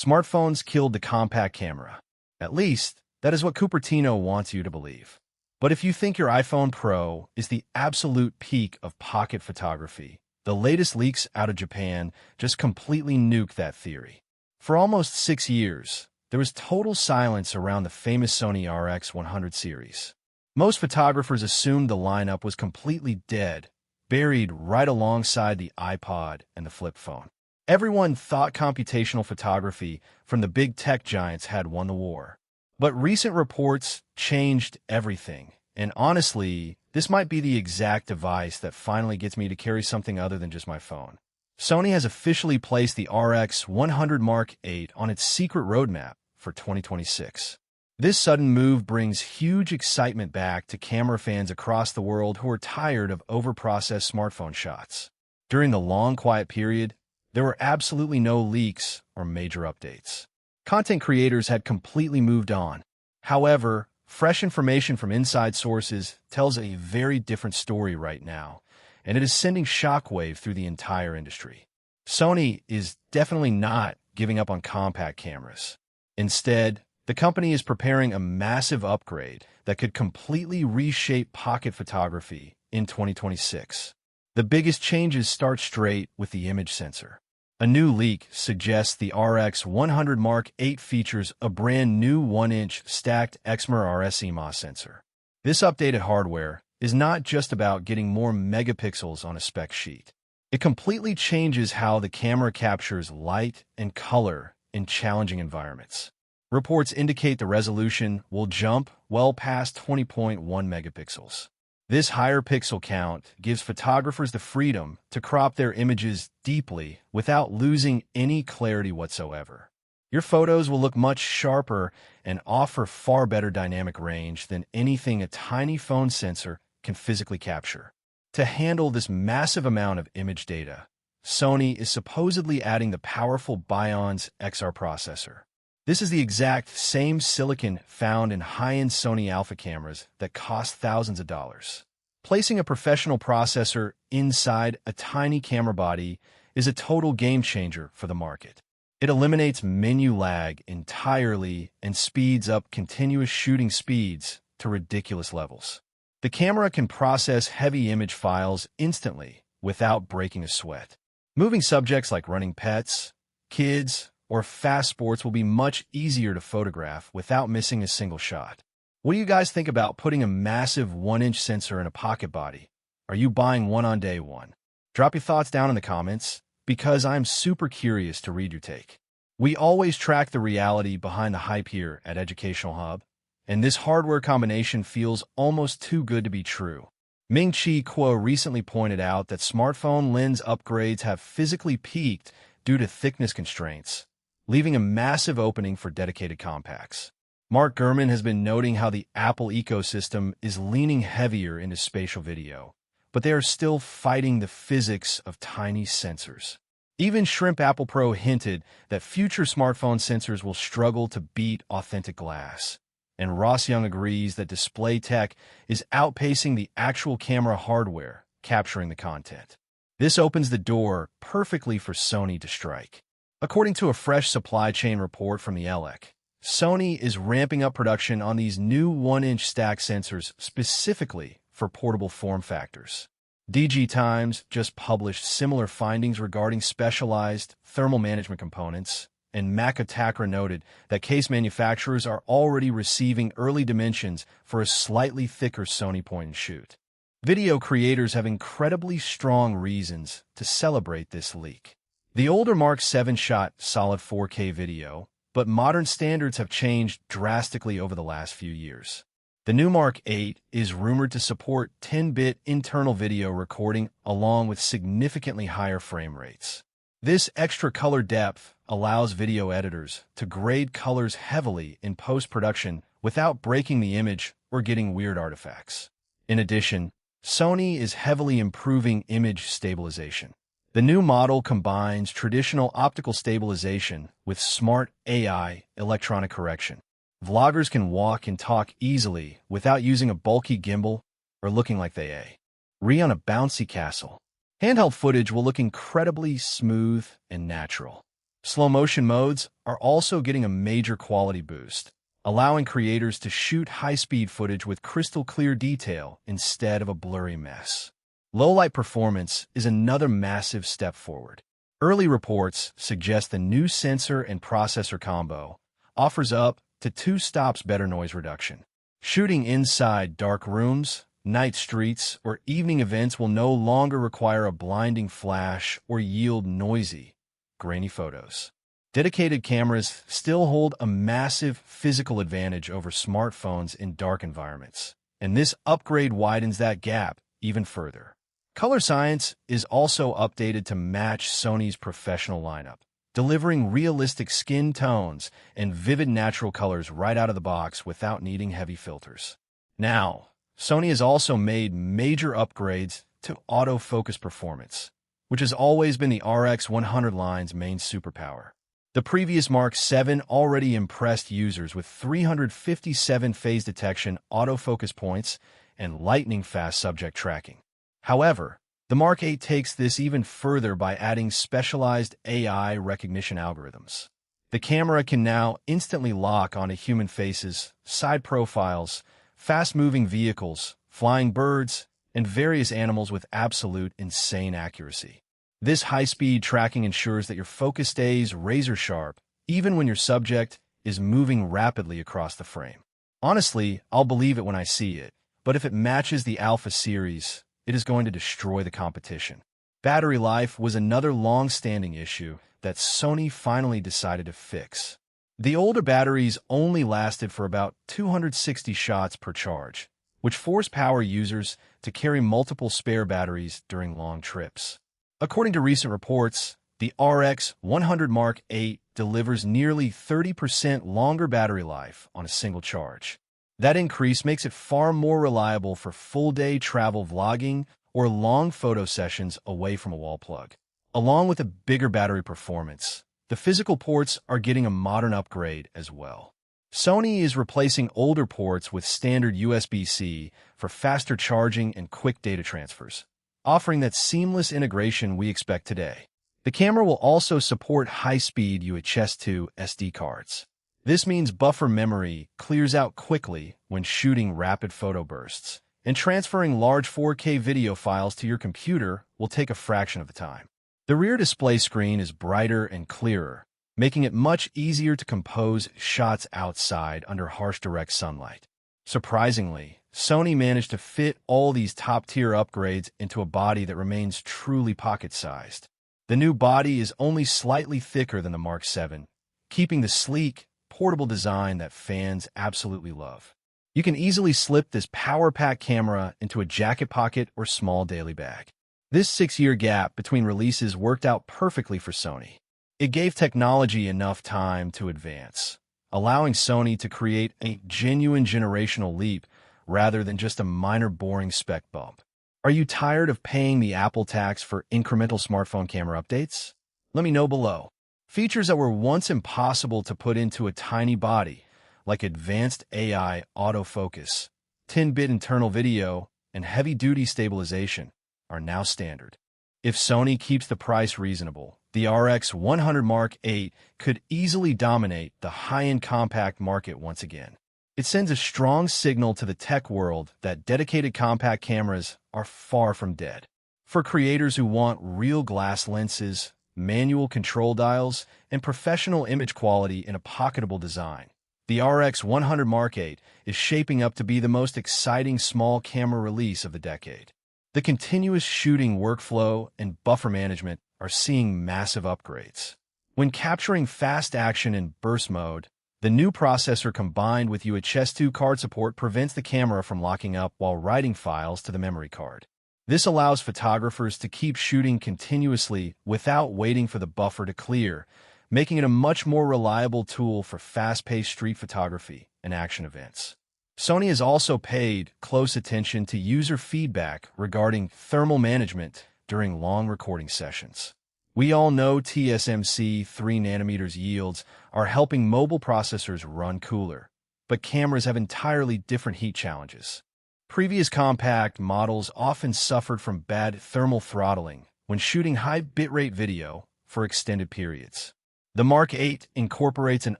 Smartphones killed the compact camera. At least, that is what Cupertino wants you to believe. But if you think your iPhone Pro is the absolute peak of pocket photography, the latest leaks out of Japan just completely nuke that theory. For almost 6 years, there was total silence around the famous Sony RX100 series. Most photographers assumed the lineup was completely dead, buried right alongside the iPod and the flip phone. Everyone thought computational photography from the big tech giants had won the war. But recent reports changed everything, and honestly, this might be the exact device that finally gets me to carry something other than just my phone. Sony has officially placed the RX100 Mark VIII on its secret roadmap for 2026. This sudden move brings huge excitement back to camera fans across the world who are tired of overprocessed smartphone shots. During the long quiet period, there were absolutely no leaks or major updates. Content creators had completely moved on. However, fresh information from inside sources tells a very different story right now, and it is sending shockwave through the entire industry. Sony is definitely not giving up on compact cameras. Instead, the company is preparing a massive upgrade that could completely reshape pocket photography in 2026. The biggest changes start straight with the image sensor. A new leak suggests the RX100 Mark VIII features a brand new 1-inch stacked Exmor RSEMA sensor. This updated hardware is not just about getting more megapixels on a spec sheet. It completely changes how the camera captures light and color in challenging environments. Reports indicate the resolution will jump well past 20.1 megapixels. This higher pixel count gives photographers the freedom to crop their images deeply without losing any clarity whatsoever. Your photos will look much sharper and offer far better dynamic range than anything a tiny phone sensor can physically capture. To handle this massive amount of image data, Sony is supposedly adding the powerful Bionz XR processor. This is the exact same silicon found in high-end Sony Alpha cameras that cost thousands of dollars. Placing a professional processor inside a tiny camera body is a total game-changer for the market. It eliminates menu lag entirely and speeds up continuous shooting speeds to ridiculous levels. The camera can process heavy image files instantly without breaking a sweat. Moving subjects like running pets, kids, or fast sports will be much easier to photograph without missing a single shot. What do you guys think about putting a massive 1-inch sensor in a pocket body? Are you buying one on day one? Drop your thoughts down in the comments, because I'm super curious to read your take. We always track the reality behind the hype here at Educational Hub, and this hardware combination feels almost too good to be true. Ming-Chi Kuo recently pointed out that smartphone lens upgrades have physically peaked due to thickness constraints, leaving a massive opening for dedicated compacts. Mark Gurman has been noting how the Apple ecosystem is leaning heavier into spatial video, but they are still fighting the physics of tiny sensors. Even Shrimp Apple Pro hinted that future smartphone sensors will struggle to beat authentic glass. And Ross Young agrees that display tech is outpacing the actual camera hardware, capturing the content. This opens the door perfectly for Sony to strike. According to a fresh supply chain report from the ELEC, Sony is ramping up production on these new 1-inch stack sensors specifically for portable form factors. DG Times just published similar findings regarding specialized thermal management components, and Macatakra noted that case manufacturers are already receiving early dimensions for a slightly thicker Sony point-and-shoot. Video creators have incredibly strong reasons to celebrate this leak. The older Mark VII shot solid 4K video, but modern standards have changed drastically over the last few years. The new Mark VIII is rumored to support 10-bit internal video recording along with significantly higher frame rates. This extra color depth allows video editors to grade colors heavily in post-production without breaking the image or getting weird artifacts. In addition, Sony is heavily improving image stabilization. The new model combines traditional optical stabilization with smart AI electronic correction. Vloggers can walk and talk easily without using a bulky gimbal or looking like they on a bouncy castle. Handheld footage will look incredibly smooth and natural. Slow-motion modes are also getting a major quality boost, allowing creators to shoot high-speed footage with crystal-clear detail instead of a blurry mess. Low-light performance is another massive step forward. Early reports suggest the new sensor and processor combo offers up to 2 stops better noise reduction. Shooting inside dark rooms, night streets, or evening events will no longer require a blinding flash or yield noisy, grainy photos. Dedicated cameras still hold a massive physical advantage over smartphones in dark environments, and this upgrade widens that gap even further. Color science is also updated to match Sony's professional lineup, delivering realistic skin tones and vivid natural colors right out of the box without needing heavy filters. Now, Sony has also made major upgrades to autofocus performance, which has always been the RX100 line's main superpower. The previous Mark VII already impressed users with 357 phase detection autofocus points and lightning-fast subject tracking. However, the Mark VIII takes this even further by adding specialized AI recognition algorithms. The camera can now instantly lock onto human faces, side profiles, fast-moving vehicles, flying birds, and various animals with absolute insane accuracy. This high-speed tracking ensures that your focus stays razor-sharp, even when your subject is moving rapidly across the frame. Honestly, I'll believe it when I see it, but if it matches the Alpha series, it is going to destroy the competition. Battery life was another long-standing issue that Sony finally decided to fix. The older batteries only lasted for about 260 shots per charge, which forced power users to carry multiple spare batteries during long trips. According to recent reports, the RX100 Mark VIII delivers nearly 30% longer battery life on a single charge. That increase makes it far more reliable for full-day travel vlogging or long photo sessions away from a wall plug. Along with a bigger battery performance, the physical ports are getting a modern upgrade as well. Sony is replacing older ports with standard USB-C for faster charging and quick data transfers, offering that seamless integration we expect today. The camera will also support high-speed UHS-2 SD cards. This means buffer memory clears out quickly when shooting rapid photo bursts, and transferring large 4K video files to your computer will take a fraction of the time. The rear display screen is brighter and clearer, making it much easier to compose shots outside under harsh direct sunlight. Surprisingly, Sony managed to fit all these top-tier upgrades into a body that remains truly pocket-sized. The new body is only slightly thicker than the Mark VII, keeping the sleek, portable design that fans absolutely love. You can easily slip this power-packed camera into a jacket pocket or small daily bag. This 6-year gap between releases worked out perfectly for Sony. It gave technology enough time to advance, allowing Sony to create a genuine generational leap rather than just a minor boring spec bump. Are you tired of paying the Apple tax for incremental smartphone camera updates? Let me know below. Features that were once impossible to put into a tiny body, like advanced AI autofocus, 10-bit internal video, and heavy-duty stabilization, are now standard. If Sony keeps the price reasonable, the RX100 Mark VIII could easily dominate the high-end compact market once again. It sends a strong signal to the tech world that dedicated compact cameras are far from dead. For creators who want real glass lenses, manual control dials, and professional image quality in a pocketable design, the RX100 Mark VIII is shaping up to be the most exciting small camera release of the decade. The continuous shooting workflow and buffer management are seeing massive upgrades. When capturing fast action in burst mode, the new processor combined with UHS-2 card support prevents the camera from locking up while writing files to the memory card. This allows photographers to keep shooting continuously without waiting for the buffer to clear, making it a much more reliable tool for fast-paced street photography and action events. Sony has also paid close attention to user feedback regarding thermal management during long recording sessions. We all know TSMC 3nm yields are helping mobile processors run cooler, but cameras have entirely different heat challenges. Previous compact models often suffered from bad thermal throttling when shooting high bitrate video for extended periods. The Mark VIII incorporates an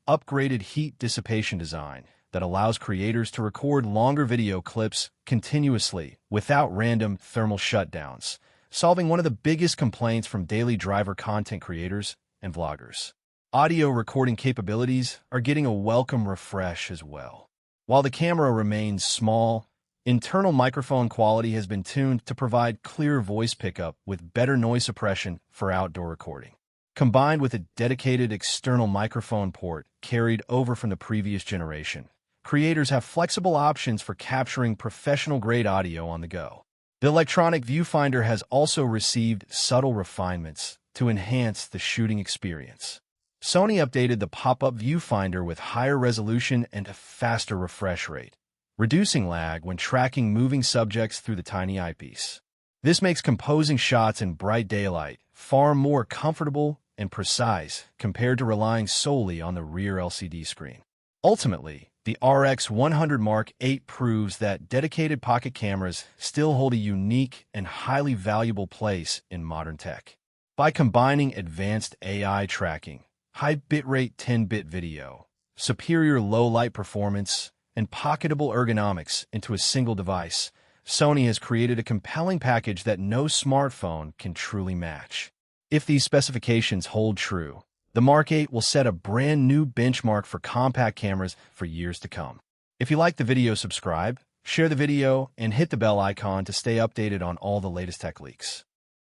upgraded heat dissipation design that allows creators to record longer video clips continuously without random thermal shutdowns, solving one of the biggest complaints from daily driver content creators and vloggers. Audio recording capabilities are getting a welcome refresh as well. While the camera remains small, internal microphone quality has been tuned to provide clear voice pickup with better noise suppression for outdoor recording. Combined with a dedicated external microphone port carried over from the previous generation, creators have flexible options for capturing professional-grade audio on the go. The electronic viewfinder has also received subtle refinements to enhance the shooting experience. Sony updated the pop-up viewfinder with higher resolution and a faster refresh rate, reducing lag when tracking moving subjects through the tiny eyepiece. This makes composing shots in bright daylight far more comfortable and precise compared to relying solely on the rear LCD screen. Ultimately, the RX100 Mark VIII proves that dedicated pocket cameras still hold a unique and highly valuable place in modern tech. By combining advanced AI tracking, high bitrate 10-bit video, superior low-light performance, and pocketable ergonomics into a single device, Sony has created a compelling package that no smartphone can truly match. If these specifications hold true, the Mark VIII will set a brand new benchmark for compact cameras for years to come. If you like the video, subscribe, share the video, and hit the bell icon to stay updated on all the latest tech leaks.